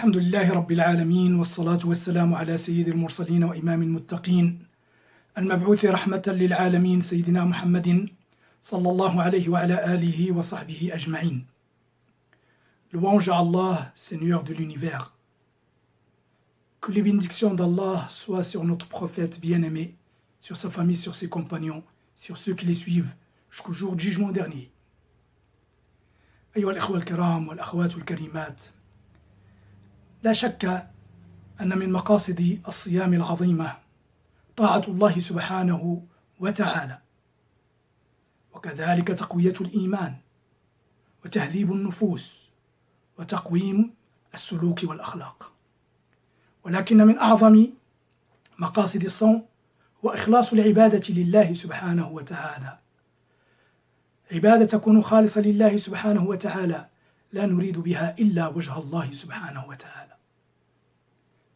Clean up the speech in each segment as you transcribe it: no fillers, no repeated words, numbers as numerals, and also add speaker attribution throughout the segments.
Speaker 1: الحمد لله رب العالمين والصلاة والسلام على سيد المرسلين وإمام المتقين المبعوث رحمة للعالمين سيدنا محمد صلى الله عليه وعلى آله وصحبه أجمعين. Louange à Allah, Seigneur de l'univers. Que les bénédictions d'Allah soient sur notre prophète bien-aimé, sur sa famille, sur ses compagnons, sur ceux qui les suivent jusqu'au jour du jugement dernier. أيها الإخوة الكرام والأخوات الكريمات، لا شك أن من مقاصد الصيام العظيمة طاعة الله سبحانه وتعالى، وكذلك تقوية الإيمان وتهذيب النفوس وتقويم السلوك والأخلاق. ولكن من أعظم مقاصد الصوم هو إخلاص العبادة لله سبحانه وتعالى، عبادة تكون خالصة لله سبحانه وتعالى لا نريد بها إلا وجه الله سبحانه وتعالى.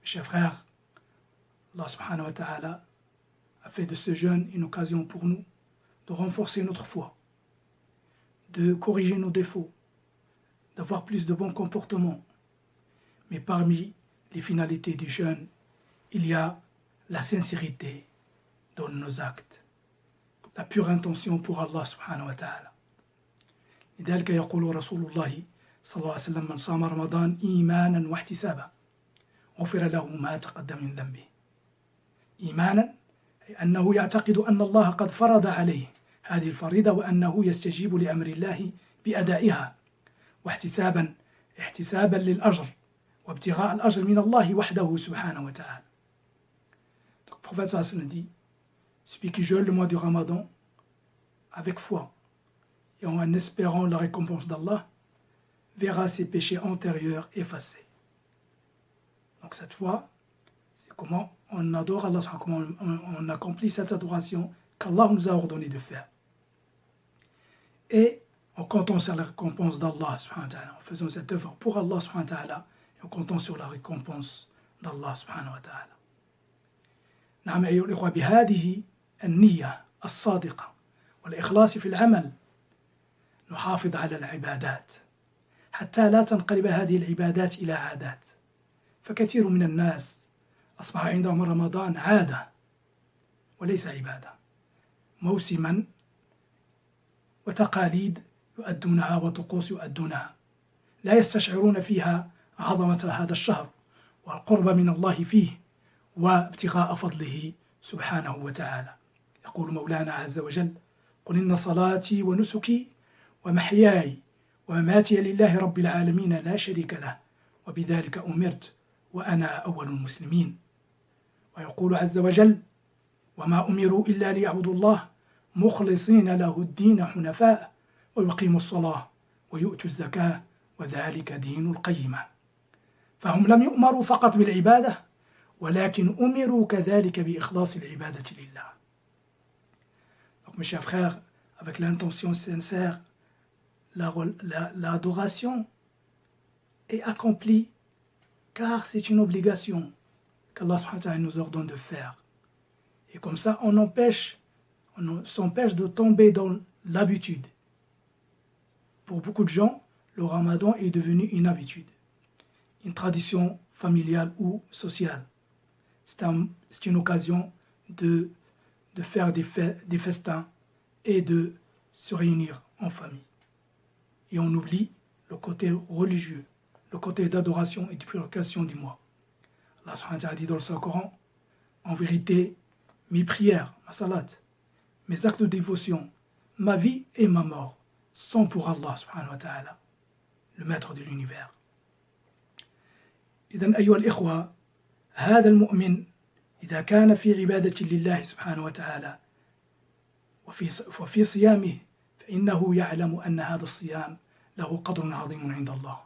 Speaker 1: Mes chers frères, Allah subhanahu wa ta'ala a fait de ce jeûne une occasion pour nous de renforcer notre foi, de corriger nos défauts, d'avoir plus de bons comportements. Mais parmi les finalités du jeûne, il y a la sincérité dans nos actes, la pure intention pour Allah subhanahu wa ta'ala. لذلك يقول رسول الله صلى الله عليه وسلم: من صام رمضان إيمانا واحتسابا غفر له ما تقدم من ذنبه. إيمانا أي أنه يعتقد أن الله قد فرض عليه هذه الفريضة وأنه يستجيب لأمر الله بأدائها، واحتسابا احتسابا للأجر وابتغاء الأجر من الله وحده سبحانه وتعالى. Donc le prophète sallallahu alayhi wa sallam dit: celui qui jeûne le mois du Ramadan avec foi et en espérant la récompense d'Allah verra ses péchés antérieurs effacés. Donc cette foi, c'est comment on adore Allah, comment on accomplit cette adoration qu'Allah nous a ordonné de faire. Et en comptant sur la récompense d'Allah, en faisant cette œuvre pour Allah, et en comptant sur la récompense d'Allah subhanahu wa ta'ala. نعم أيها الإخوة، بهذه النية الصادقة والإخلاص في العمل نحافظ على العبادات حتى لا تنقلب هذه العبادات إلى عادات. فكثير من الناس أصبح عندهم رمضان عادة وليس عبادة، موسما وتقاليد يؤدونها وطقوس يؤدونها، لا يستشعرون فيها عظمة هذا الشهر والقرب من الله فيه وابتغاء فضله سبحانه وتعالى. يقول مولانا عز وجل: قل إن صلاتي ونسكي ومحياي ومماتي لله رب العالمين لا شريك له وبذلك أمرت وأنا أول المسلمين. ويقول عز وجل: وما أمروا إلا ليعبدوا الله مخلصين له الدين حنفاء ويقيموا الصلاة ويؤتوا الزكاة وذلك دين القيمة. فهم لم يؤمروا فقط بالعبادة ولكن أمروا كذلك بإخلاص العبادة لله. Donc mes chers frères, avec l'intention sincère, l'adoration est accomplie car c'est une obligation qu'Allah subhanahu wa ta'ala nous ordonne de faire. Et comme ça, on s'empêche de tomber dans l'habitude. Pour beaucoup de gens, le ramadan est devenu une habitude, une tradition familiale ou sociale. C'est une occasion de faire des festins et de se réunir en famille. Et on oublie le côté religieux, le côté d'adoration et de purification du mois. Allah subhanahu wa ta'ala dit dans le Saint-Coran: en vérité, mes prières, ma salat, mes actes de dévotion, ma vie et ma mort sont pour Allah subhanahu wa ta'ala, le maître de l'univers. إذن أيها الإخوة، هذا المؤمن إذا كان في عبادة لله سبحانه وتعالى وفي صيامه فإنه يعلم أن هذا الصيام له قدر عظيم عند الله.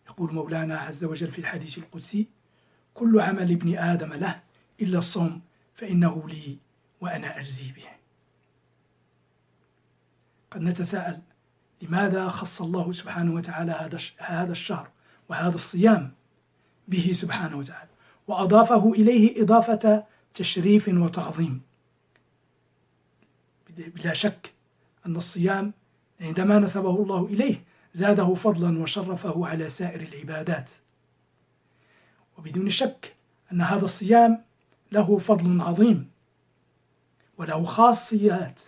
Speaker 1: يقول مولانا عز وجل في الحديث القدسي: كل عمل ابن آدم له إلا الصوم فإنه لي وأنا أجزي به. قد نتساءل: لماذا خص الله سبحانه وتعالى هذا الشهر وهذا الصيام به سبحانه وتعالى وأضافه إليه إضافة تشريف وتعظيم؟ بلا شك أن الصيام عندما نسبه الله إليه زاده فضلا وشرفه على سائر العبادات. وبدون شك أن هذا الصيام له فضل عظيم وله خاصيات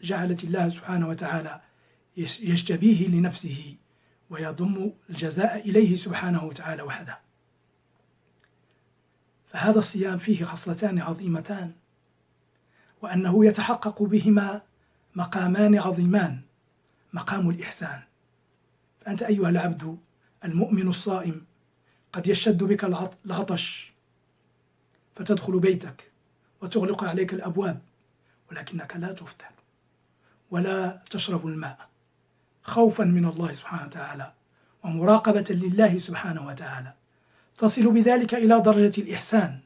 Speaker 1: جعلت الله سبحانه وتعالى يجتبيه لنفسه ويضم الجزاء إليه سبحانه وتعالى وحده. فهذا الصيام فيه خصلتان عظيمتان، وأنه يتحقق بهما مقامان عظيمان: مقام الإحسان. فأنت أيها العبد المؤمن الصائم قد يشتد بك العطش فتدخل بيتك وتغلق عليك الأبواب، ولكنك لا تفطر ولا تشرب الماء خوفا من الله سبحانه وتعالى ومراقبة لله سبحانه وتعالى، تصل بذلك إلى درجة الإحسان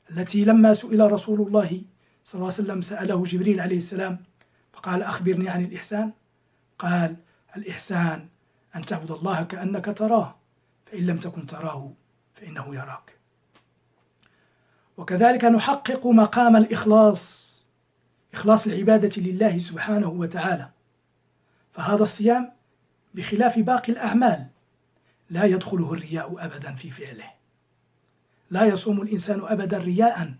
Speaker 1: التي لما سئل رسول الله صلى الله عليه وسلم سأله جبريل عليه السلام فقال: أخبرني عن الإحسان. قال: الإحسان أن تعبد الله كأنك تراه، فإن لم تكن تراه فإنه يراك. وكذلك نحقق مقام الإخلاص، إخلاص العبادة لله سبحانه وتعالى. فهذا الصيام بخلاف باقي الأعمال لا يدخله الرياء أبدا في فعله، لا يصوم الإنسان أبدا رياء.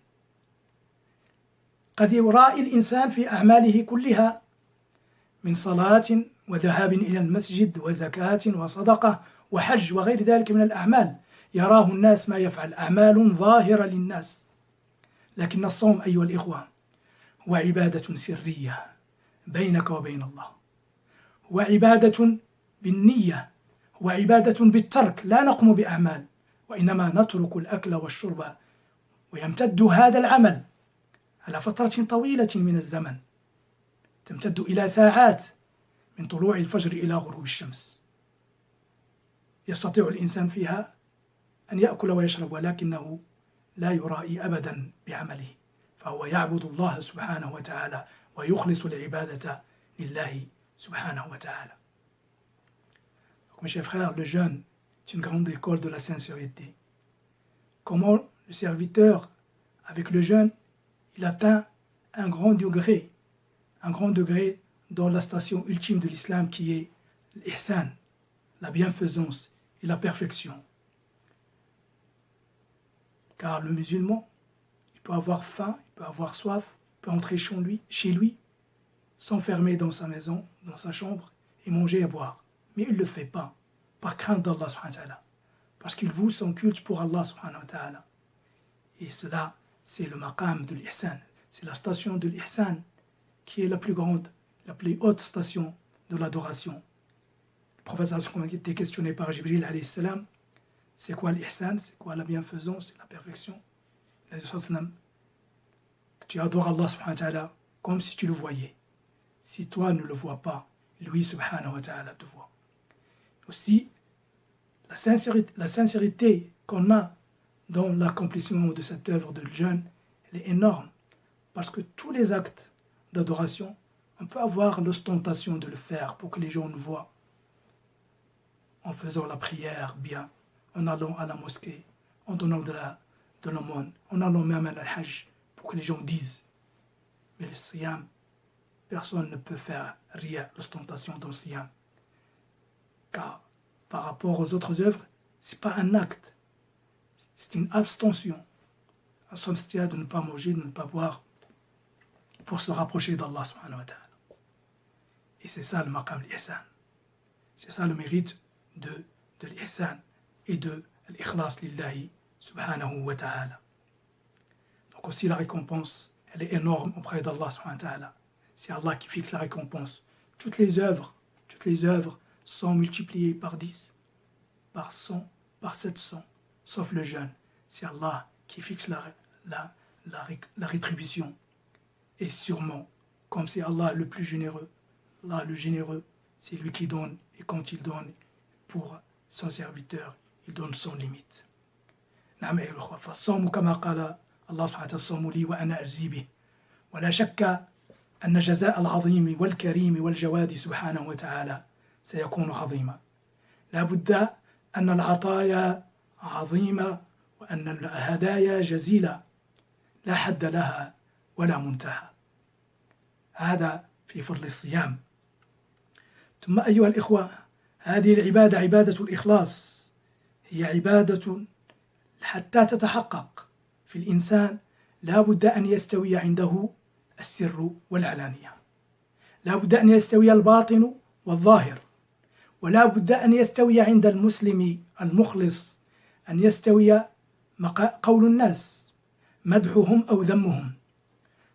Speaker 1: قد يرائي الإنسان في أعماله كلها من صلاة وذهاب إلى المسجد وزكاة وصدقة وحج وغير ذلك من الأعمال، يراه الناس ما يفعل، أعمال ظاهرة للناس. لكن الصوم أيها الإخوة هو عبادة سرية بينك وبين الله، هو عبادة بالنية، هو عبادة بالترك، لا نقوم بأعمال وإنما نترك الأكل والشرب، ويمتد هذا العمل على فترة طويلة من الزمن، تمتد إلى ساعات من طلوع الفجر إلى غروب الشمس. يستطيع الإنسان فيها أن يأكل ويشرب، ولكنه لا يرائي أبدا بعمله، فهو يعبد الله سبحانه وتعالى ويخلص العبادة لله subhanahu wa ta'ala. Donc mes chers frères, le jeûne est une grande école de la sincérité. Comment le serviteur, avec le jeûne, il atteint un grand degré dans la station ultime de l'islam qui est l'ihsan, la bienfaisance et la perfection. Car le musulman, il peut avoir faim, il peut avoir soif, il peut entrer chez lui, s'enfermer dans sa maison, dans sa chambre et manger et boire. Mais il ne le fait pas par crainte d'Allah subhanahu wa ta'ala, parce qu'il voue son culte pour Allah subhanahu wa ta'ala. Et cela, c'est le maqam de l'ihsan, c'est la station de l'ihsan qui est la plus grande, la plus haute station de l'adoration. Le prophète a été questionné par Jibril alayhi salam, c'est quoi l'ihsan, c'est quoi la bienfaisance, c'est la perfection. Il a dit que tu adores Allah subhanahu wa ta'ala comme si tu le voyais. Si toi ne le vois pas, lui subhanahu wa ta'ala te voit. Aussi, la sincérité qu'on a dans l'accomplissement de cette œuvre de jeûne, elle est énorme, parce que tous les actes d'adoration, on peut avoir l'ostentation de le faire pour que les gens nous voient, en faisant la prière bien, en allant à la mosquée, en donnant de l'aumône, en allant même à la hajj, pour que les gens disent. Mais le siyam, personne ne peut faire rien, l'ostentation dans le siyam. Car par rapport aux autres œuvres, ce n'est pas un acte, c'est une abstention. À s'abstenir de ne pas manger, de ne pas boire, pour se rapprocher d'Allah subhanahu wa ta'ala. Et c'est ça le maqam l'ihsan. C'est ça le mérite de l'ihsan et de l'ikhlas lillahi subhanahu wa ta'ala. Donc aussi la récompense, elle est énorme auprès d'Allah subhanahu wa ta'ala. C'est Allah qui fixe la récompense. Toutes les œuvres sont multipliées par 10, par 100, par 700, sauf le jeûne. C'est Allah qui fixe la rétribution. Et sûrement, comme c'est Allah le plus généreux, Allah le généreux, c'est lui qui donne, et quand il donne pour son serviteur, il donne sans limite. نعم أيها الأخوة، فالصوم كما قال الله سبحانه وتعالى: الصوم لي وأنا أجزي به. ولا شك أن جزاء العظيم والكريم والجواد سبحانه وتعالى سيكون عظيما. لا بد أن العطايا عظيمة وأن الهدايا جزيلة لا حد لها ولا منتهى. هذا في فضل الصيام. ثم أيها الإخوة، هذه العبادة عبادة الإخلاص هي عبادة حتى تتحقق في الإنسان لا بد أن يستوي عنده السر والعلانية، لا بد أن يستوي الباطن والظاهر، ولا بد أن يستوي عند المسلم المخلص أن يستوي قول الناس مدحهم أو ذمهم.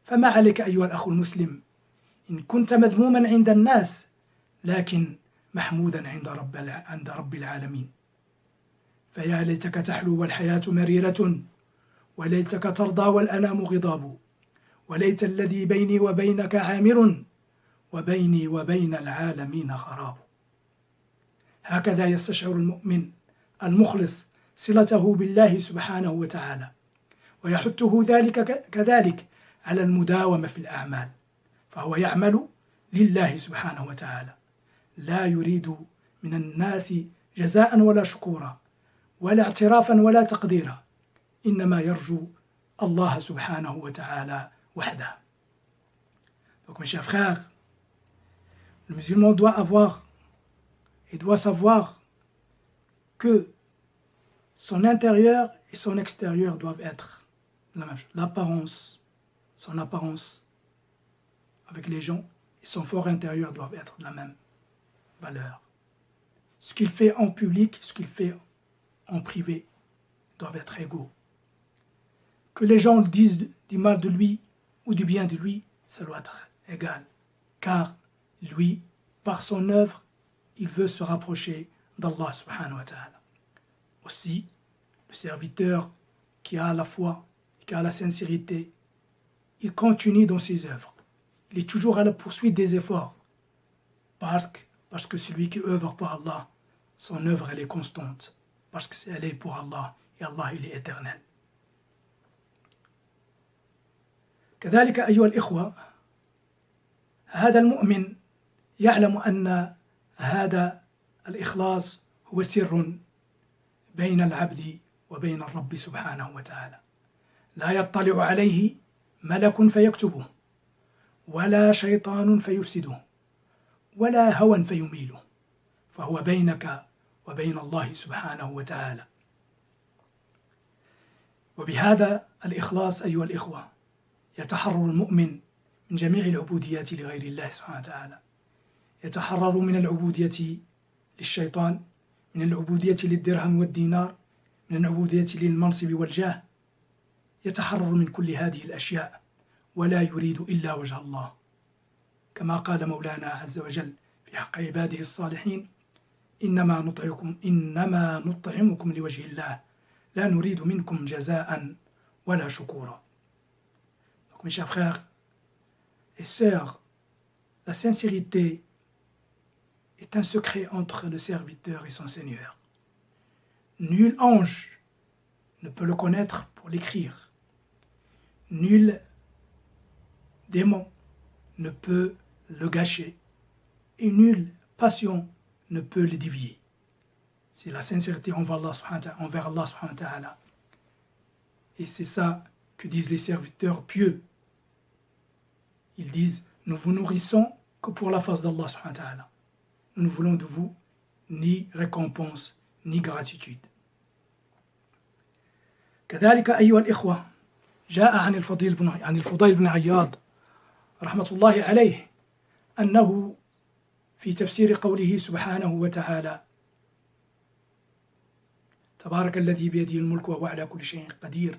Speaker 1: فما عليك أيها الأخ المسلم إن كنت مذموما عند الناس لكن محمودا عند رب العالمين. فيا ليتك تحلو والحياة مريرة، وليتك ترضى والأنام غضاب، وليت الذي بيني وبينك عامر، وبيني وبين العالمين خراب. هكذا يستشعر المؤمن المخلص صلته بالله سبحانه وتعالى، ويحثه ذلك كذلك على المداومة في الأعمال، فهو يعمل لله سبحانه وتعالى، لا يريد من الناس جزاء ولا شكورا ولا اعترافا ولا تقديرا، إنما يرجو Allah subhanahu wa ta'ala wahda. Donc mes chers frères, le musulman doit savoir que son intérieur et son extérieur doivent être la même chose. Son apparence avec les gens et son fort intérieur doivent être de la même valeur. Ce qu'il fait en public, ce qu'il fait en privé doivent être égaux. Que les gens disent du mal de lui ou du bien de lui, ça doit être égal. Car lui, par son œuvre, il veut se rapprocher d'Allah subhanahu wa ta'ala. Aussi, le serviteur qui a la foi, qui a la sincérité, il continue dans ses œuvres. Il est toujours à la poursuite des efforts. Parce que celui qui œuvre pour Allah, son œuvre elle est constante. Parce qu'elle est pour Allah et Allah il est éternel. كذلك أيها الإخوة، هذا المؤمن يعلم أن هذا الإخلاص هو سر بين العبد وبين الرب سبحانه وتعالى، لا يطلع عليه ملك فيكتبه، ولا شيطان فيفسده، ولا هوى فيميله، فهو بينك وبين الله سبحانه وتعالى. وبهذا الإخلاص أيها الإخوة يتحرر المؤمن من جميع العبوديات لغير الله سبحانه وتعالى، يتحرر من العبودية للشيطان، من العبودية للدرهم والدينار، من العبودية للمنصب والجاه، يتحرر من كل هذه الأشياء ولا يريد إلا وجه الله، كما قال مولانا عز وجل في حق عباده الصالحين: إنما نطعمكم لوجه الله لا نريد منكم جزاء ولا شكورا. Donc mes chers frères et sœurs, la sincérité est un secret entre le serviteur et son Seigneur. Nul ange ne peut le connaître pour l'écrire. Nul démon ne peut le gâcher. Et nulle passion ne peut le dévier. C'est la sincérité envers Allah subhanahu wa ta'ala. Et c'est ça que disent les serviteurs pieux. Ils disent: nous vous nourrissons que pour la face d'Allah subhanahu wa ta'ala. Nous ne voulons de vous ni récompense ni gratitude. كذلك أيها الإخوة، جاء عن الفضيل بن عياض رحمة الله عليه أنه في تفسير قوله سبحانه وتعالى: تبارك الذي بيده الملك وهو على كل شيء قدير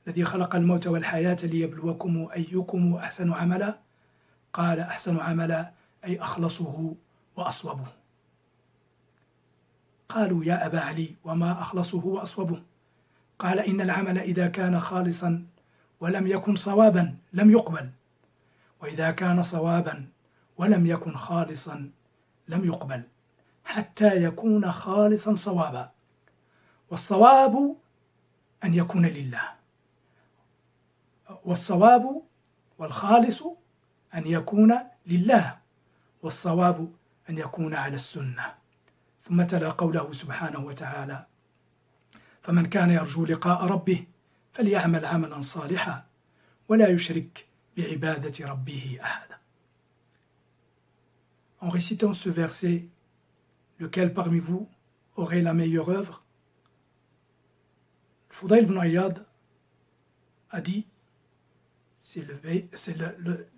Speaker 1: الذي خلق الموت والحياة ليبلوكم أيكم أحسن عملا، قال: أحسن عملا أي أخلصه وأصوبه. قالوا: يا أبا علي وما أخلصه وأصوبه؟ قال: إن العمل إذا كان خالصا ولم يكن صوابا لم يقبل، وإذا كان صوابا ولم يكن خالصا لم يقبل، حتى يكون خالصا صوابا. والصواب أن يكون لله، والصواب والخالص أن يكون لله، والصواب أن يكون على السنة. ثم تلا قوله سبحانه وتعالى: فمن كان يرجو لقاء ربه فليعمل عملا صالحا ولا يشرك بعبادة ربه أحدا. En récitant ce verset, lequel parmi vous aurait la meilleure œuvre? Fudayl ibn Iyad a dit, c'est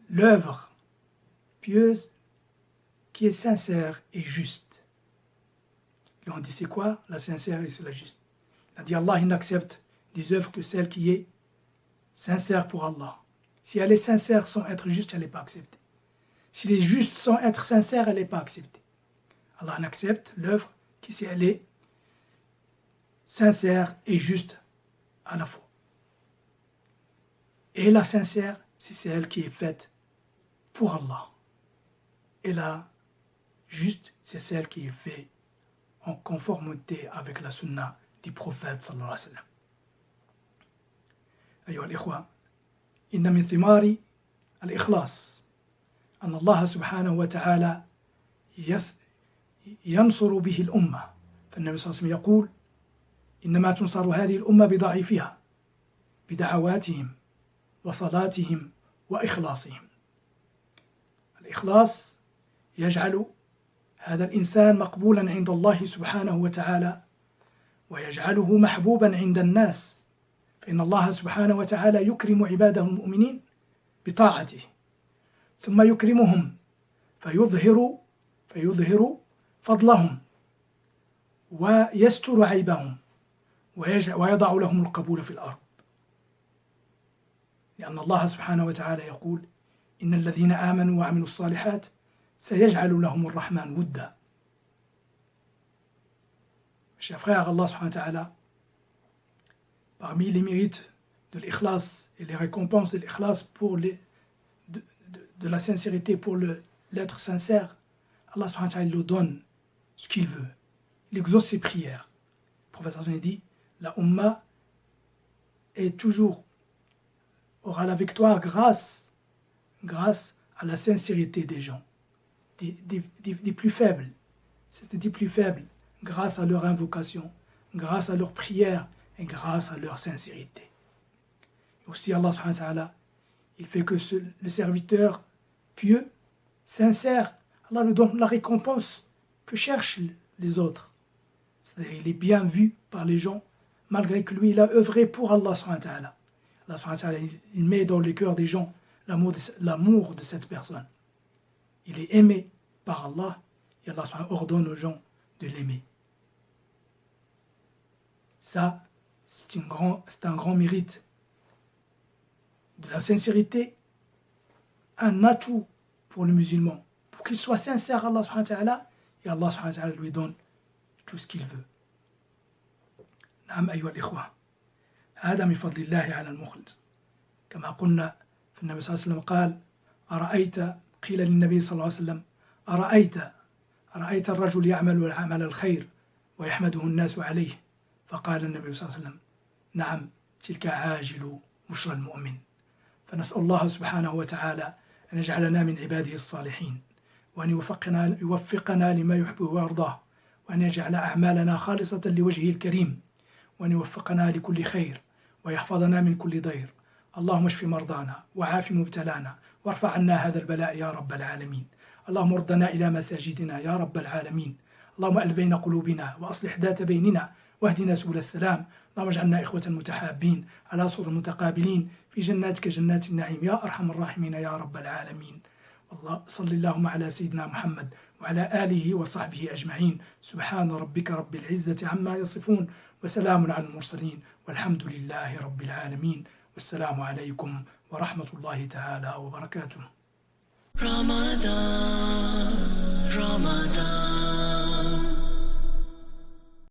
Speaker 1: l'œuvre pieuse qui est sincère et juste. Ils ont dit, c'est quoi la sincère et c'est la juste? Il a dit, Allah, il n'accepte des œuvres que celle qui est sincère pour Allah. Si elle est sincère sans être juste, elle n'est pas acceptée. Si elle est juste sans être sincère, elle n'est pas acceptée. Allah n'accepte l'œuvre que si elle est sincère et juste à la fois. Et la sincère, c'est celle qui est faite pour Allah. Et la juste, c'est celle qui est faite en conformité avec la sunna du prophète sallallahu alayhi wa sallam. أيها الإخوة، إن من ثمار الإخلاص أن الله سبحانه وتعالى ينصر به الأمة. فالنبي صلى الله عليه وسلم يقول: إنما تنصر هذه الأمة بضعيفها بدعواتهم وصلاتهم وإخلاصهم. الإخلاص يجعل هذا الإنسان مقبولا عند الله سبحانه وتعالى ويجعله محبوبا عند الناس، فإن الله سبحانه وتعالى يكرم عباده المؤمنين بطاعته، ثم يكرمهم فيظهر فضلهم ويستر عيبهم ويضع لهم القبول في الأرض، لأن الله سبحانه وتعالى يقول: إن الذين آمنوا وعملوا الصالحات سيجعل لهم الرحمن ودا. Chers frères, Allah subhanahu wa ta'ala, parmi les mérites de l'ikhlas et les récompenses de l'ikhlas pour de la sincérité, pour l'être sincère, Allah subhanahu wa ta'ala lui donne ce qu'il veut. Il exauce ses prières. Le prophète dit: la Ummah aura la victoire grâce à la sincérité des gens, des plus faibles. C'était des plus faibles, grâce à leur invocation, grâce à leur prière et grâce à leur sincérité. Et aussi Allah subhanahu wa ta'ala, il fait que le serviteur pieux, sincère, Allah lui donne la récompense que cherchent les autres. C'est-à-dire il est bien vu par les gens, malgré que lui il a œuvré pour Allah subhanahu wa ta'ala. Allah subhanahu wa ta'ala, il met dans les cœurs des gens l'amour de cette personne. Il est aimé par Allah et Allah subhanahu wa ta'ala ordonne aux gens de l'aimer. Ça, c'est un grand mérite de la sincérité, un atout pour le musulman, pour qu'il soit sincère à Allah subhanahu wa ta'ala, et Allah subhanahu wa ta'ala lui donne tout ce qu'il veut. نعم أيها الإخوة، هذا من فضل الله على المخلص، كما قلنا في النبي صلى الله عليه وسلم قال: قيل للنبي صلى الله عليه وسلم: أرأيت الرجل يعمل عمل الخير ويحمده الناس عليه؟ فقال النبي صلى الله عليه وسلم: نعم، تلك عاجل بشرى المؤمن. فنسأل الله سبحانه وتعالى أن يجعلنا من عباده الصالحين، وأن يوفقنا لما يحبه ويرضاه، وأن يجعل أعمالنا خالصة لوجهه الكريم، وأن يوفقنا لكل خير ويحفظنا من كل ضير. اللهم اشف مرضانا وعاف مبتلانا وارفع عنا هذا البلاء يا رب العالمين. اللهم ردنا إلى مساجدنا يا رب العالمين. اللهم ألف بين قلوبنا وأصلح ذات بيننا واهدنا سبل السلام. اللهم اجعلنا إخوة متحابين على سرر متقابلين في جناتك جنات النعيم يا أرحم الراحمين يا رب العالمين. والله صلى اللهم على سيدنا محمد وعلى آله وصحبه أجمعين. سبحان ربك رب العزة عما يصفون وسلام على المرسلين والحمد لله رب العالمين. والسلام عليكم ورحمة الله تعالى وبركاته. رمضان